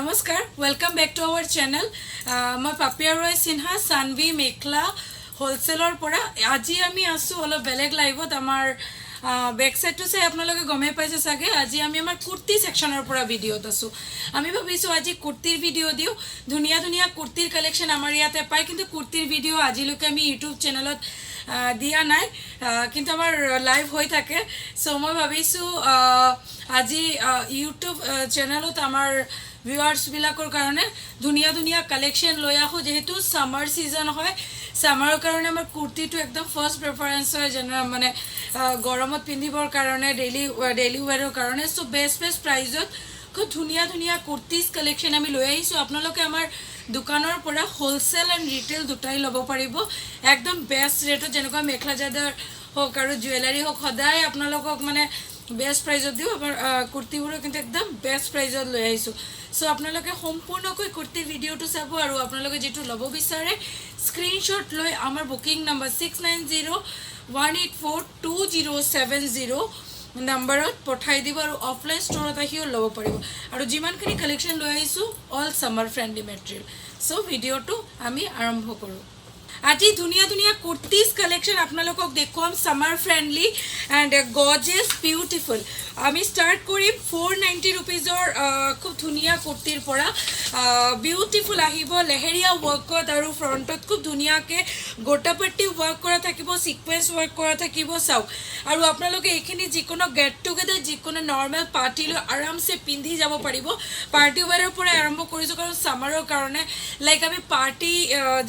নমস্কাৰ welcome back to our channel মই পাপিয়া ৰয় সিনহা সানভি মেখলা হোলসেলৰ পৰা আজি আমি আছো অলপ বেলেগ লাইভত আমাৰ বেক সাইডটো চাই আপোনালোকে গমে পাইছে সাগে আজি আমি আমাৰ কুৰ্তি সেকশনৰ পৰা ভিডিওত আছো আমি ভাবিছো আজি কুৰ্তিৰ ভিডিও দিও ধুনিয়া ধুনিয়া কুৰ্তিৰ কালেকশন আমাৰ ইয়াতে পাই কিন্তু কুৰ্তিৰ ভিডিও আজিলৈকে আমি ইউটিউব চেনেলত দিয়া নাই কিন্তু আমাৰ লাইভ হৈ থাকে সো মই ভাবিছো আজি ইউটিউব চেনেলত আমাৰ ভিউয়াৰ্স বিলাকৰ কাৰণে ধুনিয়া ধুনিয়া কালেকশন লৈ আহো যেহেতু সামাৰ সিজন হয় সামাৰৰ কাৰণে আমাৰ কুৰ্তিটো একদম ফাৰ্স্ট প্ৰেফাৰেন্স হয় জেনেৰেল মানে গৰমত পিন্ধিবৰ কাৰণে ডেইলি ওয়্যাৰৰ কাৰণে সো বেষ্ট প্ৰাইজত খুব ধুনিয়া ধুনিয়া কুৰ্তিজ কালেকশন আমি লৈ আহিছো আপোনালোকে আমাৰ দোকানৰ পৰা হোলসেল এণ্ড ৰিটেল দুটাই ল'ব পাৰিব একদম বেষ্ট ৰেটত যেনেকুৱা মেখলা চাদৰ হওক আৰু জুৱেলাৰী হওক সদায় আপোনালোকক মানে বেষ্ট প্ৰাইজত দিও আমাৰ কুৰ্তিবোৰ কিন্তু একদম বেষ্ট প্ৰাইজত লৈ আহিছো সো আপোনালোকে সম্পূৰ্ণকৈ কুৰ্তি ভিডিওটো চাব আৰু আপোনালোকে যেটো ল'ব বিচাৰে স্ক্ৰিনশ্বট লৈ আমাৰ বুকিং নম্বৰ 6901842070 নম্বৰত পঠাই দিব আৰু অফলাইন ষ্টৰত আহিও ল'ব পাৰিব আৰু যিমানখিনি কালেকশন লৈ আহিছো all summer friendly material so ভিডিওটো আমি আৰম্ভ কৰো আজি ধুনিয়া ধুনিয়া কুৰ্তিজ কালেকশন আপোনালোকক দেখুৱাম summer friendly and gorgeous beautiful আমি স্টাৰ্ট কৰিম 490 रुपीजৰ খুব ধুনিয়া কুৰ্তিৰ পৰা বিউটিফুল আহিব লেহেৰিয়া ওয়াৰ্কত আৰু ফ্ৰণ্টত খুব ধুনিয়াকে গোটাপট্টি ওয়াৰ্ক কৰা থাকিব সিকোয়েন্স ওয়াৰ্ক কৰা থাকিব চাও আৰু আপোনালোকে এইখিনি যিকোনো গেট টুগেদাৰ যিকোনো নৰ্মেল পাৰ্টি লৈ আৰামছে পিন্ধি যাব পাৰিব পাৰ্টি ওয়্যাৰৰ পৰা আৰম্ভ কৰিছো কাৰণ সামাৰৰ কাৰণে লাইক আমি পাৰ্টি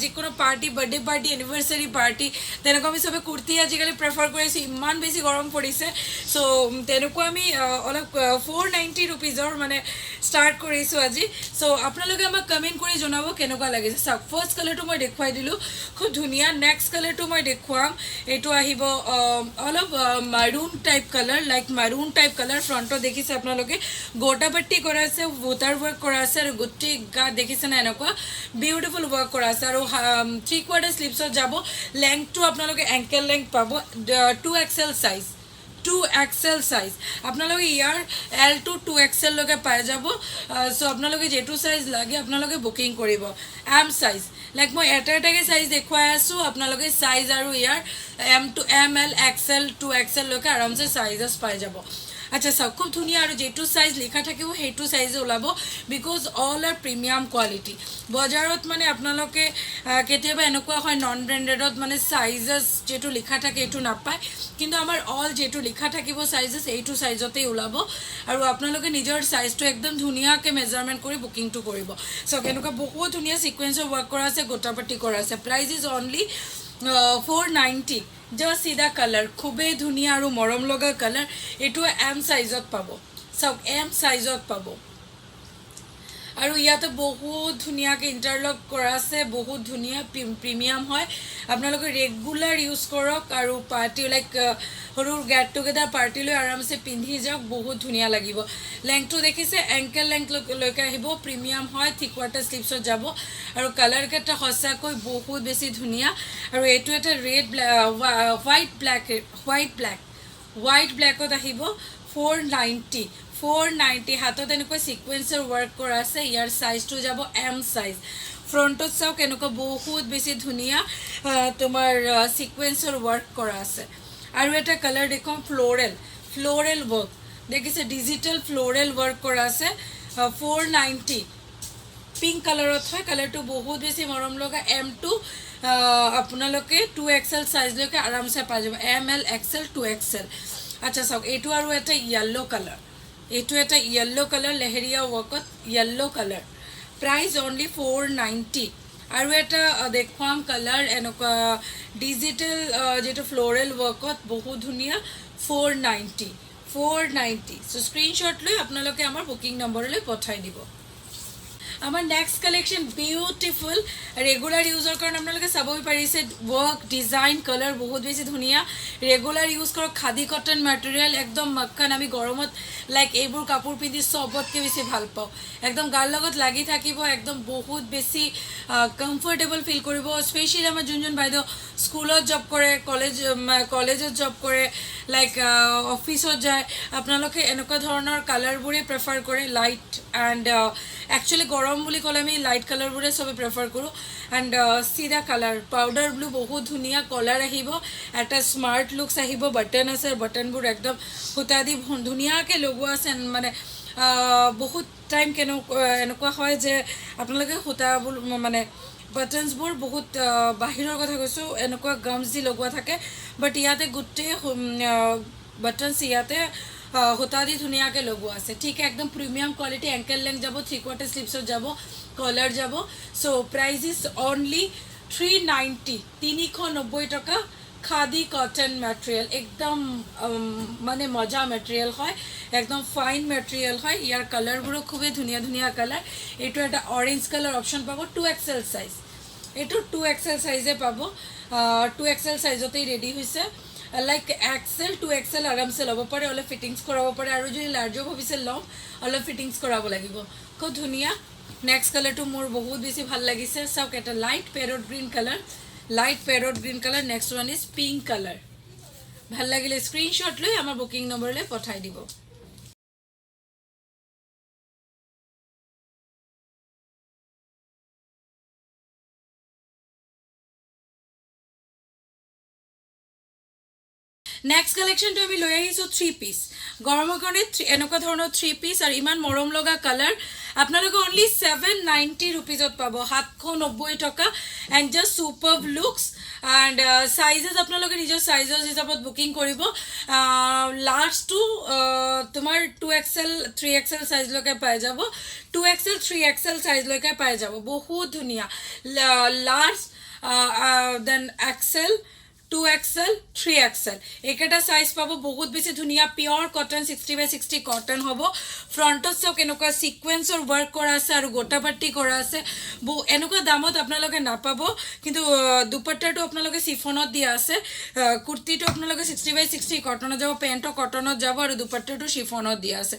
যিকোনো পাৰ্টি বাৰ্থডে পাৰ্টি এনিভাৰ্সাৰী পাৰ্টি তেনেকুৱা আমি সবে কুৰ্তি আজিকালি প্ৰেফাৰ কৰিছো ইমান বেছি গৰম পৰিছে সো তেনেকুৱা আমি অলপ 490 रुपीजৰ মানে স্টাৰ্ট কৰিছো আজি সো আপোনালোকে আমাক কমেন্ট কৰি জনাব কেনেকুৱা লাগিছে সব ফাৰ্স্ট কালাৰটো মই দেখুৱাই দিলো খুব ধুনিয়া নেক্সট কালাৰটো মই দেখুৱাম এটো আহিব অলপ maroon type colour like maroon type colour ফ্ৰণ্টত দেখিছে আপোনালোকে গোটাপট্টি কৰা আছে ওটাৰ ওয়াৰ্ক কৰা আছে আৰু গুটি গা দেখিছে না এনেকুৱা বিউটিফুল ওয়াৰ্ক কৰা আছে আৰু 3/4 স্লিভছত যাব লেংথটো আপোনালোকে এংকেল লেংথ পাব 2XL সাইজ 2XL সাইজ আপোনালোকে ইয়াৰ L to 2XL লগে পাই যাব সো আপোনালোকে যেটো সাইজ লাগে আপোনালোকে বুকিং কৰিব M সাইজ লাইক মই এটাকে সাইজ দেখুৱাই আছো আপোনালোকে সাইজ আৰু ইয়াৰ M to ML XL 2XL লগে আৰামছে সাইজস পাই যাব আচ্ছা সব খুব ধুনিয়া আৰু যেটো সাইজ লিখা থাকিব হেটো সাইজে ওলাব because all R premium quality বজাৰত মানে আপোনালোকে কেতিয়াবা এনেকুৱা হয় নন ব্ৰ্যান্ডেডত মানে সাইজেস যেটো লিখা থাকে এটো নাপায় কিন্তু আমাৰ অল যেটো লিখা থাকিব সাইজেস এইটো সাইজতেই ওলাব আৰু আপোনালোকে নিজৰ সাইজটো একদম ধুনিয়াকে মেজাৰমেন্ট কৰি বুকিংটো কৰিব সো কেনেকুৱা বহুত ধুনিয়া সিকোয়েন্সৰ ওয়াৰ্ক কৰা আছে গোটাপট্টি কৰা আছে price is only 490 just see the color খুবে ধুনিয়া আৰু মৰম লগা কালাৰ এটো M সাইজত পাব সব M সাইজত পাব আৰু ইয়াতে বহুত ধুনিয়াকে ইন্টাৰলক কৰা আছে বহুত ধুনিয়া প্ৰিমিয়াম হয় আপোনালোকে ৰেগুলাৰ ইউজ কৰক আৰু পাৰ্টি লাইক হৰু গেট টুগেদাৰ পাৰ্টি লৈ আৰামছে পিন্ধি যাওক বহুত ধুনিয়া লাগিব লেংথটো দেখিছে এংকেল লেংথ লৈকে আহিব প্ৰিমিয়াম হয় 3/4 স্লিভছত যাব আৰু কালাৰ কেটা হসাকৈ বহুত বেছি ধুনিয়া আৰু এটো এটা ৰেড হোৱাইট ব্ল্যাকত আহিব 490 হাতত এনেকৈ সিকোয়েন্সৰ ওয়াৰ্ক কৰা আছে ইয়াৰ সাইজটো যাব M সাইজ ফ্ৰণ্টত চাও কেনেকৈ বহুত বেছি ধুনিয়া তোমাৰ সিকোয়েন্সৰ ওয়াৰ্ক কৰা আছে আৰু এটা কালাৰ দেখম ফ্লোৰেল ওয়াৰ্ক দেখিছে ডিজিটাল ফ্লোৰেল ওয়াৰ্ক কৰা আছে 490 পিঙ্ক কালাৰত হয় কালাৰটো বহুত বেছি মৰম লগা M2 আপোনালোকে 2XL সাইজ লৈকে আৰামছে পাই যাব ML XL 2XL আচ্ছা সব এটো আৰু এটা ইয়েলো কালাৰ এটো এটা ইয়েলো কালাৰ লেহেৰিয়া ওয়াৰ্কত ইয়েলো কালাৰ প্ৰাইস অনলি 490 আৰু এটা দেখুৱাম কালাৰ এনেকুৱা ডিজিটাল যেটো ফ্লোৰেল ওয়াৰ্কত বহুত ধুনিয়া 490 সো স্ক্ৰিনশট লৈ আপোনালোকে আমাৰ বুকিং নম্বৰলৈ পঠাই দিব আমাৰ নেক্সট কালেকশন বিউটিফুল ৰেগুলাৰ ইউজৰ কাৰণ আপোনালোকে চাবই পাৰিছে ওয়াৰ্ক ডিজাইন কালাৰ বহুত বেছি ধুনিয়া ৰেগুলাৰ ইউজ কৰক খাদি কটন ম্যাটেৰিয়েল একদম মক্কান আমি গৰমত লাইক এইবোৰ কাপোৰ পিন্ধি সবতকে বেছি ভাল পাও একদম গাৰ লগত লাগি থাকিব একদম বহুত বেছি কমফৰ্টেবল ফিল কৰিব স্পেশালি আমাৰ যোনজন বাইদেউ স্কুলত জব কৰে কলেজত জব কৰে লাইক অফিসত যায় আপোনালোকে এনেকুৱা ধৰণৰ কালাৰবোৰে প্ৰেফাৰ কৰে লাইট এণ্ড একচুৱেলি গৰম বুলি ক'লে আমি লাইট কালাৰবোৰে চবে প্ৰেফাৰ কৰোঁ এণ্ড চিধা কালাৰ পাউডাৰ ব্লু বহুত ধুনীয়া কালাৰ আহিব এটা স্মাৰ্ট লুকছ আহিব বাটন আছে বাটনবোৰ একদম সূতা দি ধুনীয়াকৈ লগোৱা আছে মানে বহুত টাইম এনেকুৱা হয় যে আপোনালোকে সূতাবোৰ মানে বাটনছবোৰ বহুত বাহিৰৰ কথা কৈছোঁ এনেকুৱা গামছ দি লগোৱা থাকে বাট ইয়াতে গোটেই বাটনছ ইয়াতে সূতা দি ধুনীয়াকৈ লগোৱা আছে ঠিক একদম প্ৰিমিয়াম কোৱালিটি এংকেল লেংথ যাব 3/4 স্লিভছত যাব কলাৰ যাব চ' প্ৰাইজ ইজ অনলি 390 390 টকা খাদি কটন মেটেৰিয়েল একদম মানে মজা মেটেৰিয়েল হয় একদম ফাইন মেটেৰিয়েল হয় ইয়াৰ কালাৰবোৰো খুবেই ধুনীয়া ধুনীয়া কালাৰ এইটো এটা অৰেঞ্জ কালাৰ অপশ্যন পাব 2XL চাইজ এইটো 2XL চাইজে পাব 2XL চাইজতেই ৰেডি হৈছে লাইক XL 2XL আৰামছে ল'ব পাৰে অলপ ফিটিংছ কৰাব পাৰে আৰু যদি লাৰ্জো ভাবিছে লওঁ অলপ ফিটিংছ কৰাব লাগিব খুব ধুনীয়া নেক্সট কালাৰটো মোৰ বহুত বেছি ভাল লাগিছে চাওক এটা light parrot green colour next one is pink colour ভাল লাগিলে স্ক্ৰীনশ্বট লৈ আমাৰ বুকিং নম্বৰলৈ পঠাই দিব নেক্সট কালেকশ্যনটো আমি লৈ আহিছোঁ 3 পিচ গৰমৰ কাৰণে এনেকুৱা ধৰণৰ 3 পিচ আৰু ইমান মৰম লগা কালাৰ আপোনালোকে অনলি 790 ৰুপিজত পাব 790 টকা এণ্ড জাষ্ট ছুপাৰব লুকছ এণ্ড চাইজেছ আপোনালোকে নিজৰ চাইজৰ হিচাপত বুকিং কৰিব লাৰ্জটো তোমাৰ 2XL 3XL চাইজলৈকে পাই যাব 2XL 3XL চাইজলৈকে পাই যাব বহুত ধুনীয়া large then XL 2XL 3XL এইকেইটা চাইজ পাব বহুত বেছি ধুনীয়া পিয়ৰ কটন 60/60 কটন হ'ব ফ্ৰণ্টত চাওক এনেকুৱা ছিকুৱেঞ্চৰ ৱৰ্ক কৰা আছে আৰু গোটাপাটি কৰা আছে এনেকুৱা দামত আপোনালোকে নাপাব কিন্তু দুপাট্টাটো আপোনালোকে চিফনত দিয়া আছে কুৰ্তিটো আপোনালোকে 60/60 কটনত যাব পেণ্টটো কটনত যাব আৰু দুপাট্টাটো চিফনত দিয়া আছে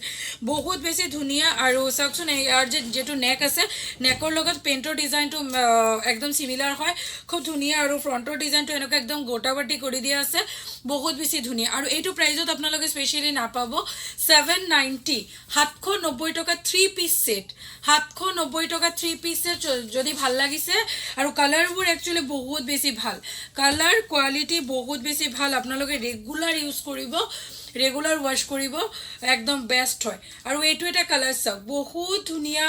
বহুত বেছি ধুনীয়া আৰু চাওকচোন ইয়াৰ যিটো নেক আছে নেকৰ লগত পেণ্টৰ ডিজাইনটো একদম চিমিলাৰ হয় খুব ধুনীয়া আৰু ফ্ৰণ্টৰ ডিজাইনটো এনেকুৱা একদম গোটাবাটি কৰি দিয়া আছে বহুত বেছি ধুনীয়া আৰু এইটো প্ৰাইজত আপোনালোকে স্পেচিয়েলি নাপাব 790 790 টকা 3 পিচ সেট 790 টকা 3 পিচ সেট যদি ভাল লাগিছে আৰু কালাৰবোৰ একচুৱেলি বহুত বেছি ভাল কালাৰ কোৱালিটি বহুত বেছি ভাল আপোনালোকে ৰেগুলাৰ ইউজ কৰিব ৰেগুলাৰ ৱাশ কৰিব একদম বেষ্ট হয় আৰু এইটো এটা কালাৰ চাওক বহুত ধুনীয়া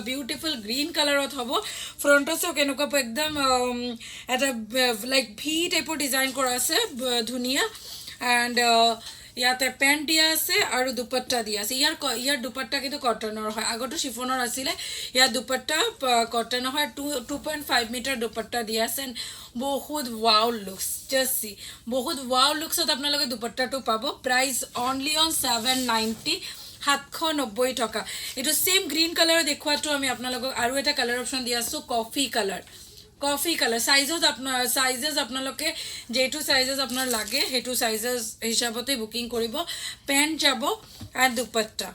বিউটিফুল গ্ৰীণ কালাৰত হ'ব ফ্ৰণ্টত চাওক এনেকুৱা একদম এটা লাইক ভি টাইপৰ ডিজাইন কৰা আছে ধুনীয়া এণ্ড ইয়াতে পেণ্ট দিয়া আছে আৰু দুপাট্টা দিয়া আছে ইয়াৰ দুপাট্টা কিন্তু কটনৰ হয় আগতো চিফনৰ আছিলে ইয়াৰ দুপাট্টা কটনৰ হয় 2.5 মিটাৰ দুপাট্টা দিয়া আছে বহুত ৱাও লুকছ জাষ্ট চি বহুত ৱাও লুকছত আপোনালোকে দুপাট্টাটো পাব প্ৰাইচ অনলি অন 790 790 টকা এইটো সেম গ্ৰীণ কালাৰ দেখুৱাটো আমি আপোনালোকক আৰু এটা কালাৰ অপশ্যন দি আছোঁ কফি কালাৰ চাইজেছ আপোনালোকে যেইটো চাইজেছ আপোনাৰ লাগে সেইটো চাইজেছ হিচাপতে বুকিং কৰিব পেণ্ট যাব এণ্ড দুপাট্টা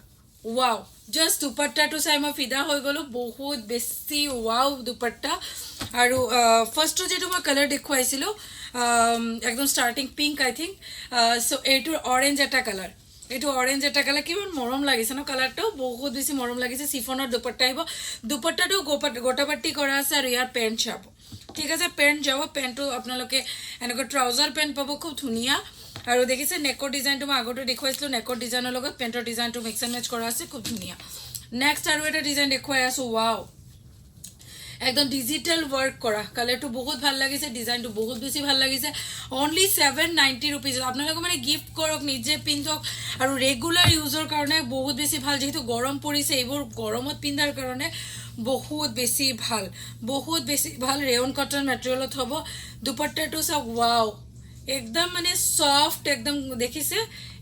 ৱাও জাষ্ট দুপাট্টাটো চাই মই ফিদা হৈ গ'লোঁ বহুত বেছি ৱাও দুপাট্টা আৰু ফাৰ্ষ্টটো যিটো মই কালাৰ দেখুৱাইছিলোঁ একদম ষ্টাৰ্টিং পিংক আই থিংক চ' এইটোৰ অৰেঞ্জ এটা কালাৰ এইটো অৰেঞ্জ এটা কালাৰ কিমান মৰম লাগিছে ন কালাৰটো বহুত বেছি মৰম লাগিছে চিফনৰ দুপাট্টা আহিব দুপাট্টাটো গোটাপাটি কৰা আছে আৰু ইয়াৰ পেণ্ট যাব ঠিক আছে পেণ্ট যাব পেণ্টটো আপোনালোকে এনেকুৱা ট্ৰাউজাৰ পেণ্ট পাব খুব ধুনীয়া আৰু দেখিছে নেকৰ ডিজাইনটো মই আগতে দেখুৱাইছিলোঁ নেকৰ ডিজাইনৰ লগত পেণ্টৰ ডিজাইনটো মিক্স এণ্ড মেচ কৰা আছে খুব ধুনীয়া নেক্সট আৰু এটা ডিজাইন দেখুৱাই আছোঁ ৱাও একদম ডিজিটেল ৱৰ্ক কৰা কালাৰটো বহুত ভাল লাগিছে ডিজাইনটো বহুত বেছি ভাল লাগিছে অনলি 790 ৰুপিজ আপোনালোকে মানে গিফ্ট কৰক নিজে পিন্ধক আৰু ৰেগুলাৰ ইউজৰ কাৰণে বহুত বেছি ভাল যেহেতু গৰম পৰিছে এইবোৰ গৰমত পিন্ধাৰ কাৰণে বহুত বেছি ভাল ৰেয়ন কটন মেটেৰিয়েলত হ'ব দুপাট্টাটো চাওক ৱাও একদম মানে সফট একদম দেখিছে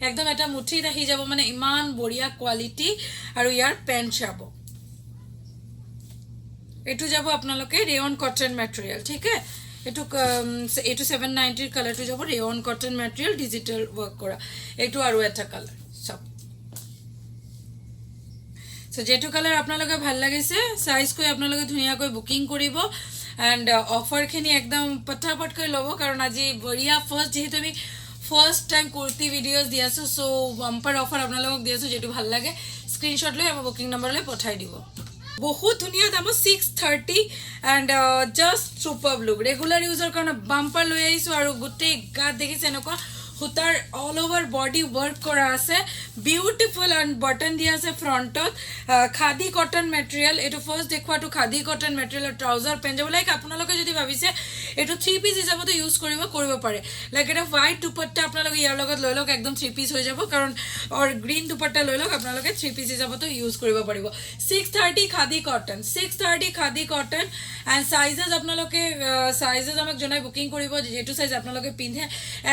একদম এটা মুঠিত আহি যাব মানে ইমান বঢ়িয়া কোৱালিটি আৰু ইয়াৰ পেণ্ট যাব এইটো যাব আপোনালোকে ৰেয়ন কটন মেটেৰিয়েল ঠিক আছে এইটো 790 কালাৰটো যাব rayon cotton material digital work কৰা এইটো আৰু এটা কালাৰ চাওক চ' যেইটো কালাৰ আপোনালোকে ভাল লাগিছে চাইজকৈ আপোনালোকে ধুনীয়াকৈ বুকিং কৰিব এণ্ড অফাৰখিনি একদম পটাপটকৈ ল'ব কাৰণ আজি বঢ়িয়া ফাৰ্ষ্ট যিহেতু আমি ফাৰ্ষ্ট টাইম কুৰ্তি ভিডিঅ'জ দি আছোঁ চ' বাম্পাৰ অফাৰ আপোনালোকক দি আছোঁ যিটো ভাল লাগে স্ক্ৰীনশ্বট লৈ আমাৰ বুকিং নম্বৰলৈ পঠাই দিব বহুত ধুনীয়া দামত 630 and just super blue regular ইউজৰ কাৰণে বাম্পাৰ লৈ আহিছোঁ আৰু গোটেই গাত দেখিছে এনেকুৱা সূতাৰ অল অভাৰ বডি ৱৰ্ক কৰা আছে বিউটিফুল এণ্ড বটন দিয়া আছে ফ্ৰণ্টত খাদী কটন মেটেৰিয়েল এইটো ফাৰ্ষ্ট দেখুৱাটো খাদী কটন মেটেৰিয়েলৰ ট্ৰাউজাৰ পেণ্ট যাব লাইক আপোনালোকে যদি ভাবিছে এইটো 3 পিচ হিচাপতো ইউজ কৰিব পাৰে লাইক এটা হোৱাইট দুপট্টা আপোনালোকে ইয়াৰ লগত লৈ লওক একদম 3 পিচ হৈ যাব কাৰণ অৰ গ্ৰীণ দুপট্টা লৈ লওক আপোনালোকে 3 পিচ হিচাপতো ইউজ কৰিব পাৰিব 630 খাদী কটন এণ্ড চাইজেছ আপোনালোকে চাইজেছ আমাক জনাই বুকিং কৰিব যেটো চাইজ আপোনালোকে পিন্ধে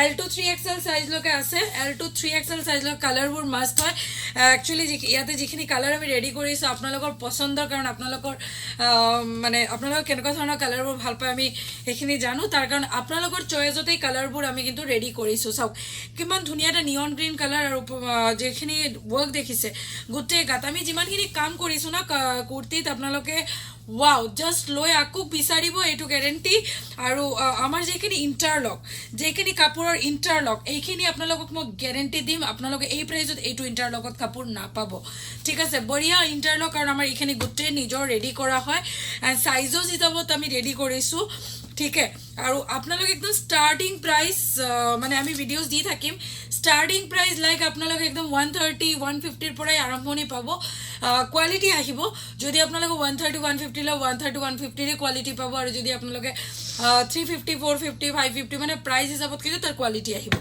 L to 3XL সাইজ লকে আছে L to 3XL সাইজ লক কালাৰবোৰ মাস্ট হয় একচুয়ালি ইয়াতে যিখিনি কালাৰ আমি ৰেডি কৰিছো আপোনালোকৰ পছন্দৰ কাৰণ আপোনালোকৰ মানে আপোনালোকৰ কেনেকুৱা ধৰণৰ কালাৰবোৰ ভাল পায় আমি এইখিনি জানো তাৰ কাৰণ আপোনালোকৰ চয়েছতে কালাৰবোৰ আমি কিন্তু ৰেডি কৰিছো চাওক কিমান ধুনীয়া এটা নিয়ন গ্ৰীন কালাৰ আৰু যিখিনি ওয়াৰ্ক দেখিছে গোটেই গাত আমি যিমানখিনি কাম কৰিছো না কুৰ্তিত আপোনালোকে ওয়াও জাস্ট লৈ আকো বিচাৰিব এইটো গ্যাৰেন্টি আৰু আমাৰ যেখিনি ইন্টাৰলক যেখিনি কাপোৰৰ ইন্টাৰলক এইখিনি আপোনালোকক মই গ্যাৰেন্টি দিম আপোনালোকে এই প্ৰাইজত এইটো ইন্টাৰলকত কাপোৰ নাপাব ঠিক আছে বঢ়িয়া ইন্টাৰলক কাৰণ আমাৰ এইখিনি গোটেই নিজৰ ৰেডি কৰা হয় এণ্ড সাইজো হিচাপত আমি ৰেডি কৰিছো ঠিক আছে আৰু আপোনালোক একদম স্টাৰ্টিং প্ৰাইস মানে আমি ভিডিওস দি থাকিম স্টাৰ্টিং প্ৰাইস লাইক আপোনালোক একদম 130 150 ৰ পৰাই আৰম্ভণি পাব কোৱালিটি আহিব যদি আপোনালোক 130 150 ল 130 150 ৰ কোৱালিটি পাব আৰু যদি আপোনালোক 350 450 550 মানে প্ৰাইস হিচাপত কিন্তু তাৰ কোৱালিটি আহিব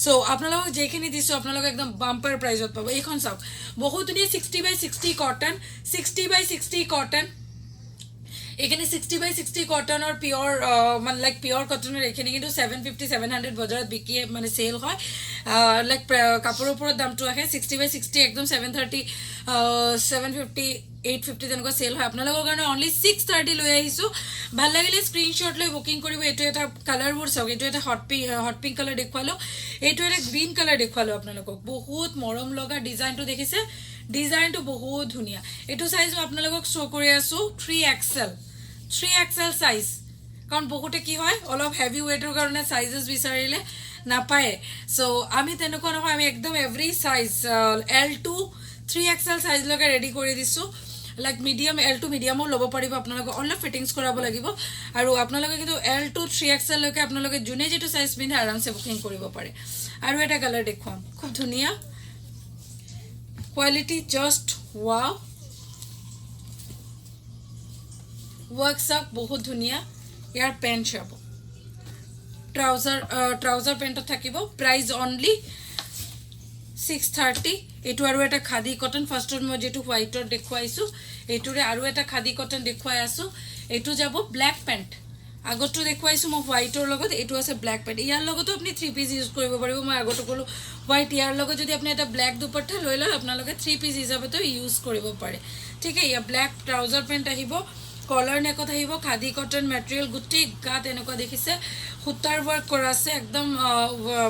সো আপোনালোক যেখিনি দিছো আপোনালোক একদম বাম্পাৰ প্ৰাইজত পাব এইখন চাওক বহুত ধুনীয়া 60/60 কটন 60/60 কটন এখানে 60/60 কটন আর পিওর মানে লাইক পিওর কটনের এখানে কিন্তু 750 700 বাজারত বিকি মানে সেল হয় লাইক কাপড়ৰ ওপৰত দামটো আহে 60/60 একদম 730 750 850 তেনেকুৱা সেল হয় আপোনালোকৰ কাৰণে অনলি 630 লৈ আহিছো ভাল লাগিলে স্ক্ৰিনশ্বট লৈ বুকিং কৰিব এটো এটা কালাৰবোৰ চাওক এটো এটা হট পিংক কালাৰ দেখুৱালো এটো এটা গ্ৰীন কালাৰ দেখুৱালো আপোনালোকক বহুত মৰম লগা ডিজাইনটো দেখিছে ডিজাইনটো বহুত ধুনীয়া এটো সাইজ আপোনালোকক শো কৰি আছো 3XL সাইজ কাৰণ বহুতে কি হয় অলপ হেভি ওয়েটৰ কাৰণে সাইজেস বিচাৰিলে নাপায় সো আমি তেনেকুৱা নহয় আমি একদম every size L to 3XL size লগে ৰেডি কৰি দিছো লাইক মিডিয়াম L to মিডিয়ামও ল'ব পাৰিব আপোনালোকে অলপ ফিটিংস কৰাব লাগিব আৰু আপোনালোকে কিন্তু L to 3XL লকে আপোনালোকে জুনে যেটো সাইজ পিন্ধে আৰামসে বুকিং কৰিব পাৰে আৰু এটা কালাৰ দেখুৱাম খুব ধুনীয়া quality just wow works up বহুত ধুনিয়া ইয়াৰ পেন্ট চাব ট্ৰাউজাৰ পেন্ট থাকিব প্ৰাইস অনলি 630 এটো আৰু এটা খাদি কটন ফাৰ্ষ্টত মই যেটো হোৱাইটৰ দেখুৱাইছো এটোৰে আৰু এটা খাদি কটন দেখুৱাই আছো এটো যাব ব্ল্যাক পেন্ট আগতো দেখুৱাইছো মই হোৱাইটৰ লগত এটো আছে ব্ল্যাক পেন্ট ইয়াৰ লগতো আপুনি 3 পিস ইউজ কৰিব পাৰিব মই আগতো কলো হোৱাইট ইয়াৰ লগত যদি আপুনি এটা ব্ল্যাক দুপট্টা লৈ লয় আপোনালোকে 3 পিস হিচাপেতো ইউজ কৰিব পাৰে ঠিক আছে ইয়া ব্ল্যাক ট্ৰাউজাৰ পেন্ট আহিব কলাৰ নেকত আহিব খাদি কটন ম্যাটেৰিয়াল গুটি গাত এনেকুৱা দেখিছে সুতাৰ ওয়াৰ্ক কৰা আছে একদম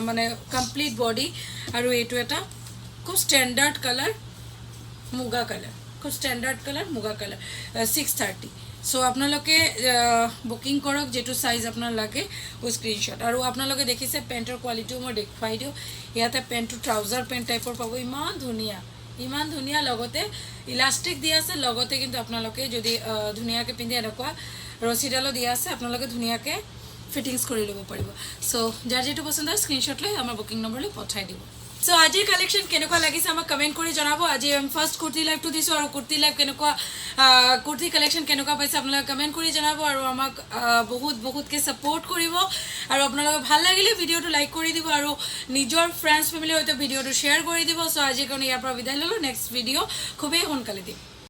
মানে কমপ্লিট বডি আৰু এটো এটা খুব স্ট্যান্ডাৰ্ড কালাৰ মুগা কালাৰ খুব স্ট্যান্ডাৰ্ড কালাৰ মুগা কালাৰ 630 সো আপোনালোকে বুকিং কৰক যেটো সাইজ আপোনাৰ লাগে ও স্ক্ৰিনশট আৰু আপোনালোকে দেখিছে পেন্টৰ কোৱালিটিও মই দেখুৱাই দিও ইয়াতে পেন্টটো ট্ৰাউজাৰ পেন্ট টাইপৰ পাব ইমান ধুনীয়া লগতে ইলাস্টিক দিয়া আছে লগতে কিন্তু আপোনালোকে যদি ধুনীয়াকে পিন্ধে এনেকুৱা ৰছিডালো দিয়া আছে আপোনালোকে ধুনীয়াকে ফিটিংস কৰি ল'ব পাৰিব সো যাৰ যেটো পছন্দ হয় স্ক্ৰিনশট লৈ আমাৰ বুকিং নম্বৰলৈ পঠাই দিব সো আজিৰ কালেকশন কেনেকুৱা লাগিছে আমাক কমেন্ট কৰি জনাব আজি আমি ফাৰ্স্ট কুৰ্তি লাইভটো দিছো আৰু কুৰ্তি লাইভ কেনেকুৱা কুৰ্তি কালেকশন কেনেকুৱা পাইছে আপোনালোকে কমেন্ট কৰি জনাব আৰু আমাক বহুতকে সাপোৰ্ট কৰিব আৰু আপোনালোকে ভাল লাগিলে ভিডিওটো লাইক কৰি দিব আৰু নিজৰ ফ্ৰেন্ডছ ফ্যামিলিৰ সৈতে ভিডিওটো শেয়াৰ কৰি দিব সো আজি কাৰণে ইয়াৰ পৰা বিদায় ললো নেক্সট ভিডিও খুবেই সোনকালে দিম